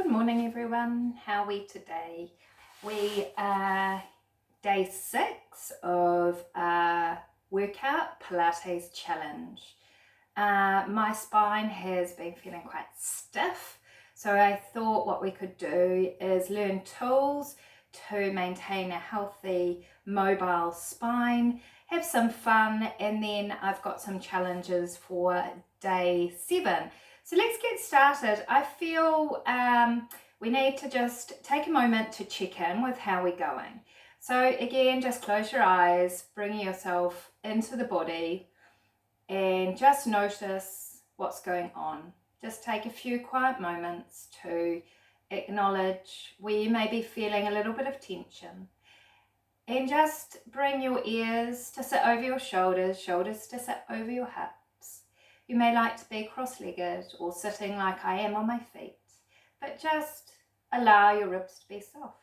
Good morning, everyone. How are we today? We are day 6 of our workout Pilates challenge. My spine has been feeling quite stiff, so I thought what we could do is learn tools to maintain a healthy, mobile spine, have some fun, and then I've got some challenges for day 7. So let's get started. I feel we need to just take a moment to check in with how we're going. So again, just close your eyes, bring yourself into the body and just notice what's going on. Just take a few quiet moments to acknowledge where you may be feeling a little bit of tension. And just bring your ears to sit over your shoulders, shoulders to sit over your hips. You may like to be cross-legged or sitting like I am on my feet, but just allow your ribs to be soft.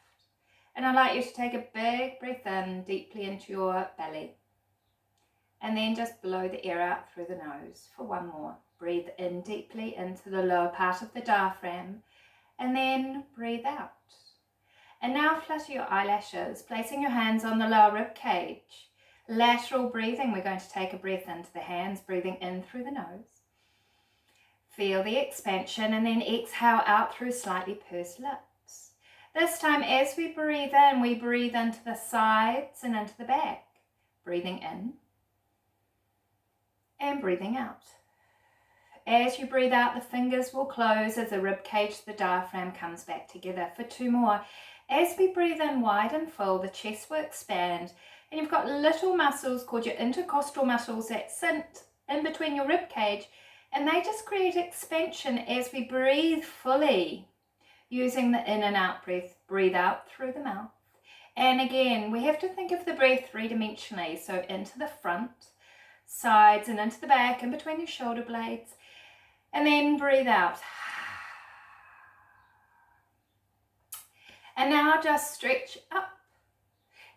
And I'd like you to take a big breath in deeply into your belly. And then just blow the air out through the nose for one more. Breathe in deeply into the lower part of the diaphragm, and then breathe out. And now flutter your eyelashes, placing your hands on the lower rib cage. Lateral breathing, we're going to take a breath into the hands, breathing in through the nose. Feel the expansion and then exhale out through slightly pursed lips. This time as we breathe in, we breathe into the sides and into the back. Breathing in and breathing out. As you breathe out, the fingers will close as the rib cage, the diaphragm comes back together. For 2 more. As we breathe in wide and full, the chest will expand. And you've got little muscles called your intercostal muscles that sit in between your rib cage, and they just create expansion as we breathe fully, using the in and out breath. Breathe out through the mouth. And again, we have to think of the breath 3-dimensionally, so into the front, sides and into the back, in between your shoulder blades, and then breathe out. And now just stretch up.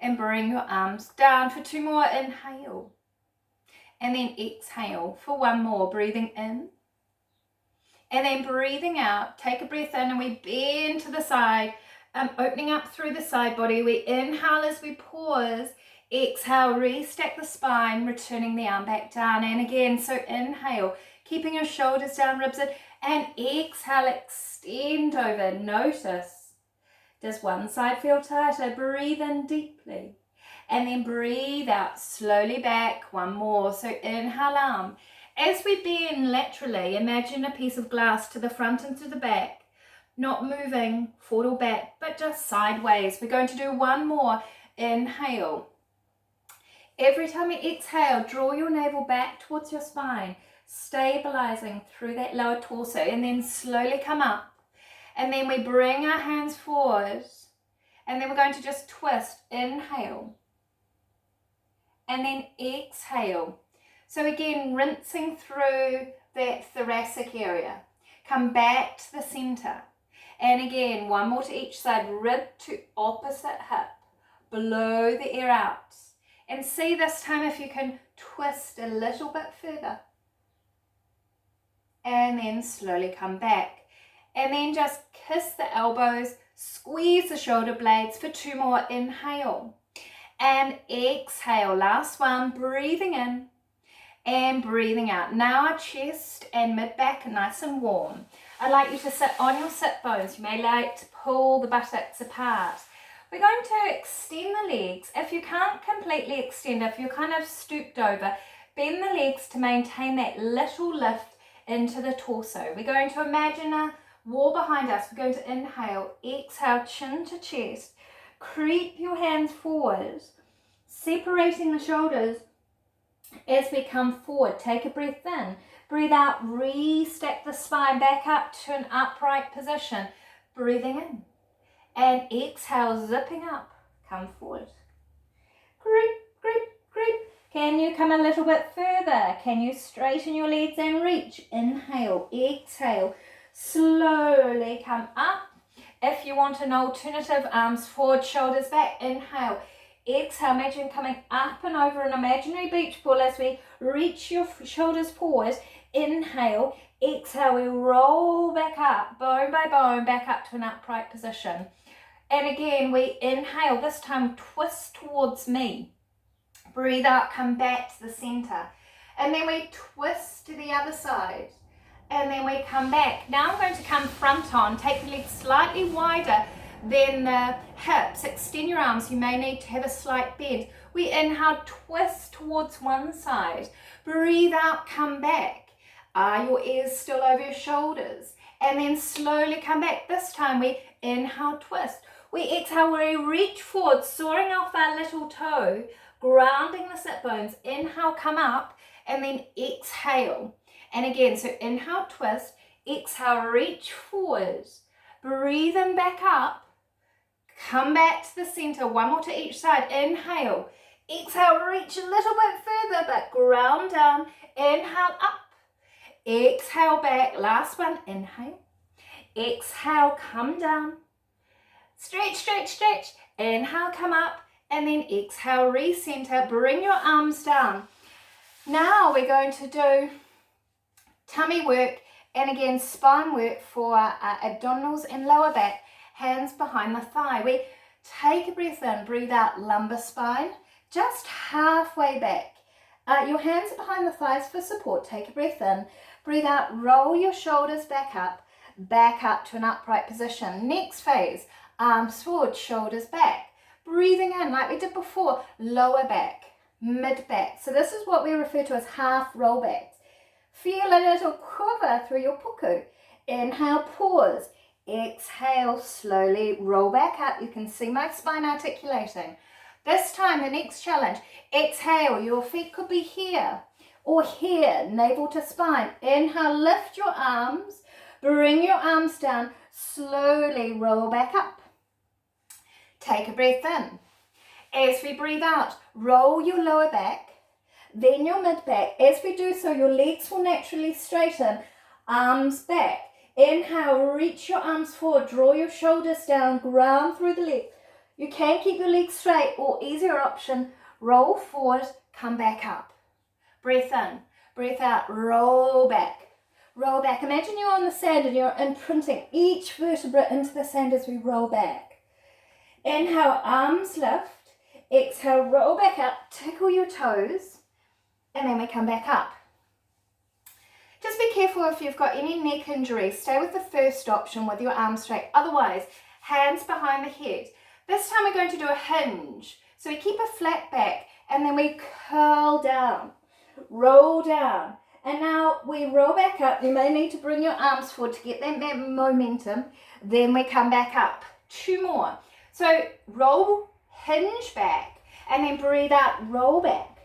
And bring your arms down for 2 more. Inhale. And then exhale for 1 more. Breathing in. And then breathing out. Take a breath in and we bend to the side. Opening up through the side body. We inhale as we pause. Exhale, restack the spine, returning the arm back down. And again, so inhale, keeping your shoulders down, ribs in. And exhale, extend over. Notice. Does one side feel tighter? Breathe in deeply. And then breathe out slowly back. 1 more. So inhale, arm. As we bend laterally, imagine a piece of glass to the front and to the back. Not moving forward or back, but just sideways. We're going to do 1 more. Inhale. Every time you exhale, draw your navel back towards your spine, stabilizing through that lower torso, and then slowly come up. And then we bring our hands forward, and then we're going to just twist. Inhale. And then exhale. So again, rinsing through that thoracic area. Come back to the center. And again, 1 more to each side, rib to opposite hip. Blow the air out. And see this time if you can twist a little bit further. And then slowly come back. And then just kiss the elbows, squeeze the shoulder blades for 2 more. Inhale and exhale. Last one, breathing in and breathing out. Now our chest and mid-back are nice and warm. I'd like you to sit on your sit bones. You may like to pull the buttocks apart. We're going to extend the legs. If you can't completely extend, if you're kind of stooped over, bend the legs to maintain that little lift into the torso. We're going to imagine a wall behind us. We're going to inhale, exhale, chin to chest. Creep your hands forward, separating the shoulders as we come forward. Take a breath in. Breathe out, restack the spine back up to an upright position. Breathing in. And exhale, zipping up. Come forward. Creep, creep, creep. Can you come a little bit further? Can you straighten your legs and reach? Inhale, exhale. Slowly come up. If you want an alternative, arms forward, shoulders back. Inhale. Exhale. Imagine coming up and over an imaginary beach ball as we reach your shoulders forward. Inhale, exhale, we roll back up, bone by bone, back up to an upright position. And again, we inhale, this time twist towards me. Breathe out, come back to the center. And then we twist to the other side. And then we come back. Now I'm going to come front on, take the legs slightly wider than the hips. Extend your arms, you may need to have a slight bend. We inhale, twist towards one side. Breathe out, come back. Are your ears still over your shoulders? And then slowly come back. This time we inhale, twist. We exhale, we reach forward, soaring off our little toe, grounding the sit bones. Inhale, come up, and then exhale. And again, so inhale, twist, exhale, reach forward. Breathe in back up. Come back to the center, one more to each side. Inhale, exhale, reach a little bit further, but ground down. Inhale, up. Exhale, back. Last one, inhale. Exhale, come down. Stretch, stretch, stretch. Inhale, come up. And then exhale, recenter. Bring your arms down. Now we're going to do tummy work and again spine work for abdominals and lower back. Hands behind the thigh. We take a breath in, breathe out, lumbar spine, just halfway back. Your hands are behind the thighs for support. Take a breath in, breathe out, roll your shoulders back up to an upright position. Next phase, arms forward, shoulders back. Breathing in like we did before, lower back, mid back. So this is what we refer to as half roll backs. Feel a little quiver through your puku. Inhale, pause. Exhale, slowly roll back up. You can see my spine articulating. This time, the next challenge, exhale, your feet could be here or here, navel to spine. Inhale, lift your arms, bring your arms down, slowly roll back up. Take a breath in. As we breathe out, roll your lower back, then your mid back. As we do so, your legs will naturally straighten, arms back. Inhale, reach your arms forward, draw your shoulders down, ground through the legs. You can keep your legs straight or easier option, roll forward, come back up. Breath in, breath out, roll back. Roll back. Imagine you're on the sand and you're imprinting each vertebra into the sand as we roll back. Inhale, arms lift. Exhale, roll back up, tickle your toes, and then we come back up. Just be careful if you've got any neck injury. Stay with the first option with your arms straight. Otherwise, hands behind the head. This time we're going to do a hinge. So we keep a flat back and then we curl down, roll down. And now we roll back up. You may need to bring your arms forward to get that momentum. Then we come back up. 2 more. So roll, hinge back, and then breathe out, roll back.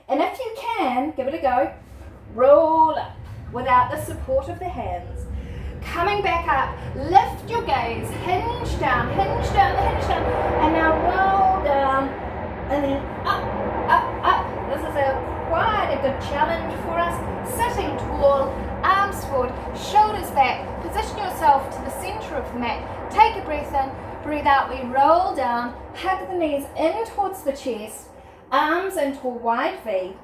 And if you can, give it a go. Roll up without the support of the hands. Coming back up, lift your gaze, hinge down, and now roll down, and then up, up, up. This is quite a good challenge for us. Sitting tall, arms forward, shoulders back, position yourself to the center of the mat. Take a breath in, breathe out, we roll down, hug the knees in towards the chest, arms into a wide V.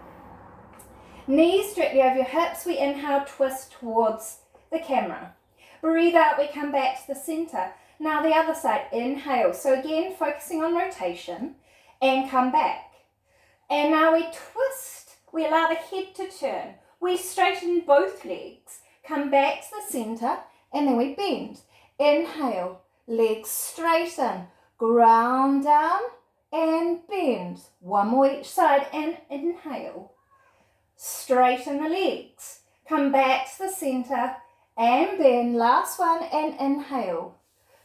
Knees directly over your hips, we inhale, twist towards the camera. Breathe out, we come back to the center. Now the other side, inhale. So again, focusing on rotation and come back. And now we twist, we allow the head to turn. We straighten both legs, come back to the center, and then we bend. Inhale, legs straighten, ground down and bend. 1 more each side and inhale. Straighten the legs, come back to the center and bend. Last one and inhale.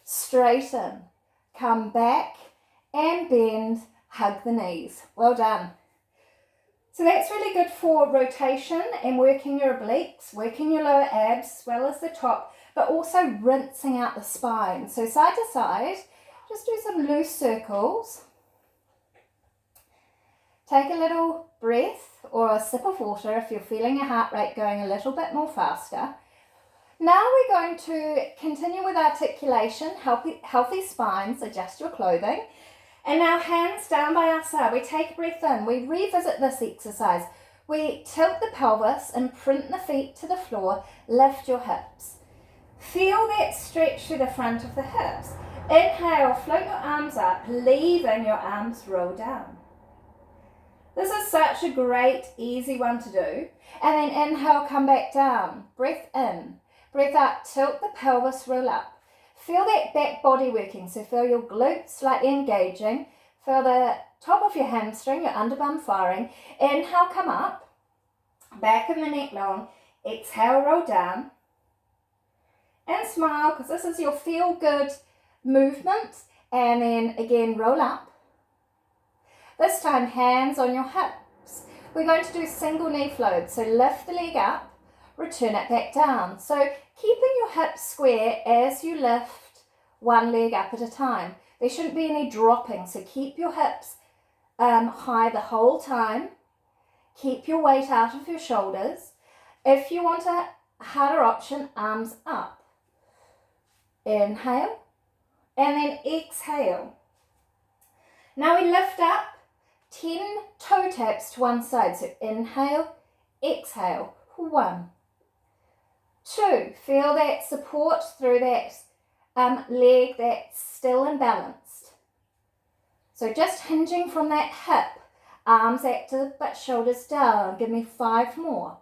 Straighten, come back and bend, hug the knees. Well done. So that's really good for rotation and working your obliques, working your lower abs as well as the top, but also rinsing out the spine. So side to side, just do some loose circles. Take a little breath or a sip of water if you're feeling your heart rate going a little bit more faster. Now we're going to continue with articulation, healthy spines, adjust your clothing. And now hands down by our side. We take a breath in. We revisit this exercise we tilt the pelvis, imprint the feet to the floor, lift your hips. Feel that stretch through the front of the hips. Inhale, float your arms up, leaving your arms roll down. This is such a great, easy one to do. And then inhale, come back down. Breath in, breath out, tilt the pelvis, roll up. Feel that back body working, so feel your glutes slightly engaging. Feel the top of your hamstring, your underbum firing. Inhale, come up, back of the neck long. Exhale, roll down. And smile, because this is your feel good movement. And then again, roll up. This time, hands on your hips. We're going to do single knee floats. So lift the leg up, return it back down. So keeping your hips square as you lift one leg up at a time. There shouldn't be any dropping. So keep your hips high the whole time. Keep your weight out of your shoulders. If you want a harder option, arms up. Inhale, and then exhale. Now we lift up 10 toe taps to one side. So inhale, exhale. 1, 2. Feel that support through that leg that's still and balanced. So just hinging from that hip, arms active but shoulders down. Give me 5 more.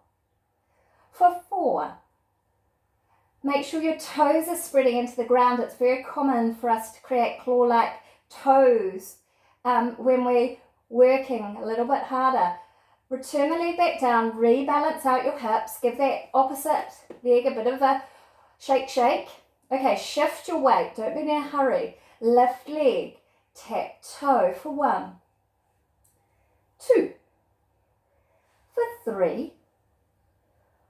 For 4. Make sure your toes are spreading into the ground. It's very common for us to create claw-like toes when we're working a little bit harder. Return the leg back down, rebalance out your hips, give that opposite leg a bit of a shake. Okay, shift your weight, don't be in a hurry. Lift leg, tap toe for 1, 2, for 3,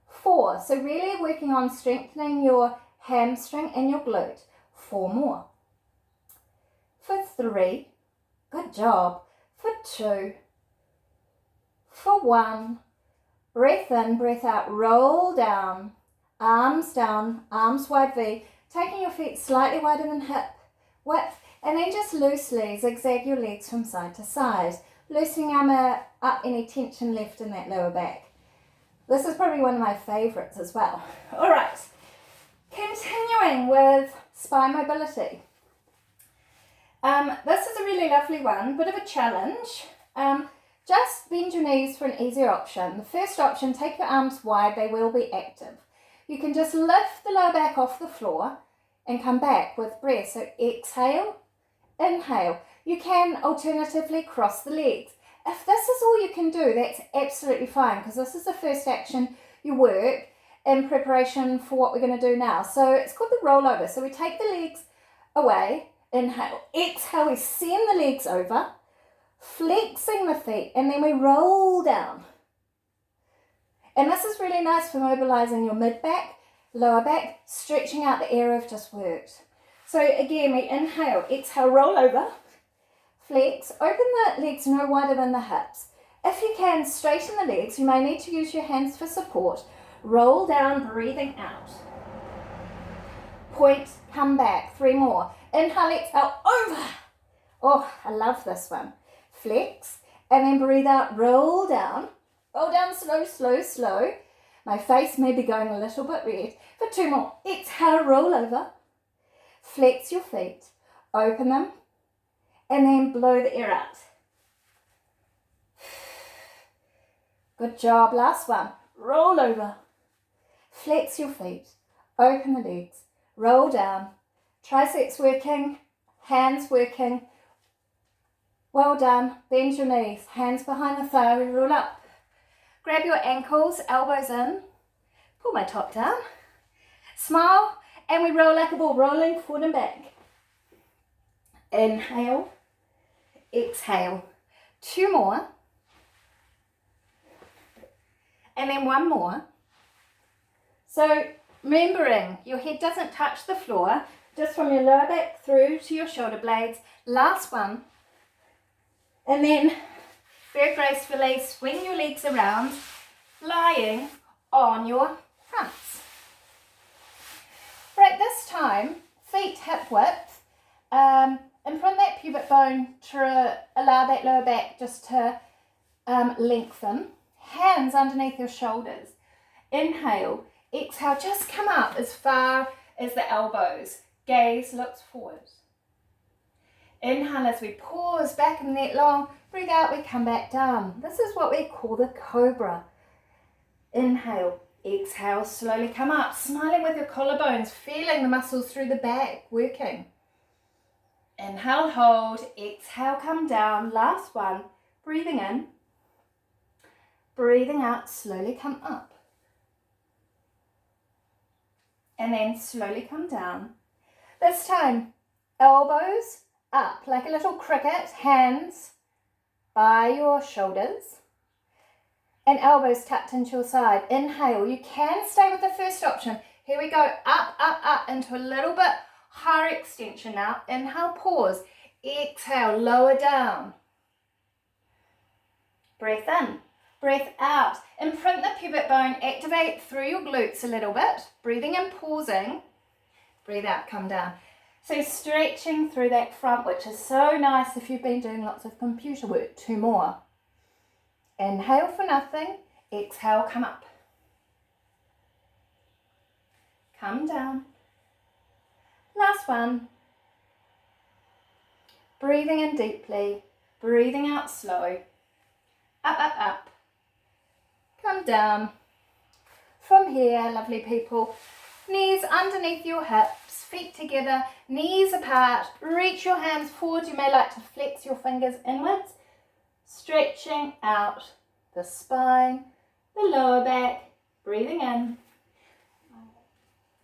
4. So really working on strengthening your hamstring and your glute. 4 more. For 3, good job. For 2, for 1, breath in, breath out, roll down, arms wide V, taking your feet slightly wider than hip width, and then just loosely zigzag your legs from side to side, loosening up any tension left in that lower back. This is probably one of my favourites as well. All right, continuing with spine mobility. This is a really lovely one, bit of a challenge. Just bend your knees for an easier option. The first option, take your arms wide, they will be active. You can just lift the lower back off the floor and come back with breath. So exhale, inhale. You can alternatively cross the legs. If this is all you can do, that's absolutely fine, because this is the first action you work in preparation for what we're going to do now. So it's called the rollover. So we take the legs away, inhale, exhale, we send the legs over, flexing the feet, and then we roll down. And this is really nice for mobilizing your mid-back, lower back, stretching out the area we've just worked. So again, we inhale, exhale, roll over, flex, open the legs no wider than the hips. If you can, straighten the legs. You may need to use your hands for support. Roll down, breathing out. Point, come back. 3 more. Inhale, exhale, over. Oh, I love this one. Flex, and then breathe out, roll down. Roll down slow, slow, slow. My face may be going a little bit red. For 2 more. Exhale, roll over. Flex your feet. Open them. And then blow the air out. Good job. Last one. Roll over. Flex your feet. Open the legs. Roll down. Triceps working. Hands working. Well done. Bend your knees. Hands behind the thigh. We roll up. Grab your ankles. Elbows in. Pull my top down. Smile. And we roll like a ball. Rolling forward and back. Inhale. Exhale. 2 more. And then 1 more. So remembering your head doesn't touch the floor, just from your lower back through to your shoulder blades. Last one. And then very gracefully swing your legs around, lying on your fronts. Right, this time, feet hip width. Imprint that pubic bone to allow that lower back just to lengthen. hands underneath your shoulders. Inhale, exhale, just come up as far as the elbows. Gaze looks forward. Inhale as we pause, back and neck long. Breathe out, we come back down. This is what we call the cobra. Inhale, exhale, slowly come up, smiling with your collarbones, feeling the muscles through the back working. Inhale, hold, exhale, come down. Last one, breathing in, breathing out, slowly come up. And then slowly come down. This time, elbows up like a little cricket, hands by your shoulders and elbows tucked into your side. Inhale, you can stay with the first option. Here we go, up, up, up into a little bit higher extension now. Inhale, pause, exhale, lower down. Breath in, breath out. Imprint the pubic bone, activate through your glutes a little bit. Breathing in, pausing. Breathe out, come down. So stretching through that front, which is so nice if you've been doing lots of computer work. 2 more. Inhale for nothing. Exhale, come up. Come down. Last one. Breathing in deeply. Breathing out slow. Up, up, up. Come down. From here, lovely people, knees underneath your hips, feet together, knees apart. Reach your hands forward. You may like to flex your fingers inwards. Stretching out the spine, the lower back. Breathing in.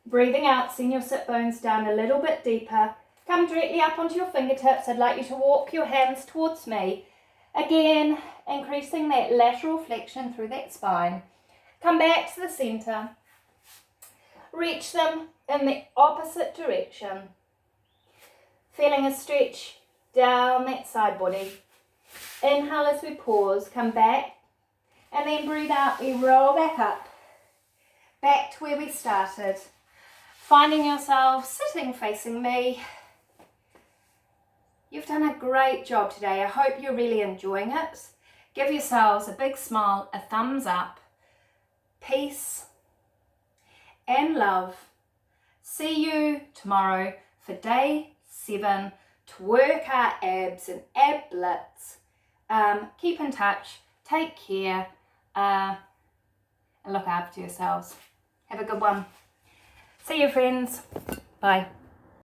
Breathing out, send your sit bones down a little bit deeper. Come directly up onto your fingertips. I'd like you to walk your hands towards me. Again, increasing that lateral flexion through that spine. Come back to the center. Reach them in the opposite direction. Feeling a stretch down that side body. Inhale as we pause, come back. And then breathe out, we roll back up. Back to where we started. Finding yourself sitting facing me. You've done a great job today. I hope you're really enjoying it. Give yourselves a big smile, a thumbs up. Peace and love. See you tomorrow for day 7 to work our abs and ab blitz. Keep in touch, take care, and look after yourselves. Have a good one. See you, friends. Bye.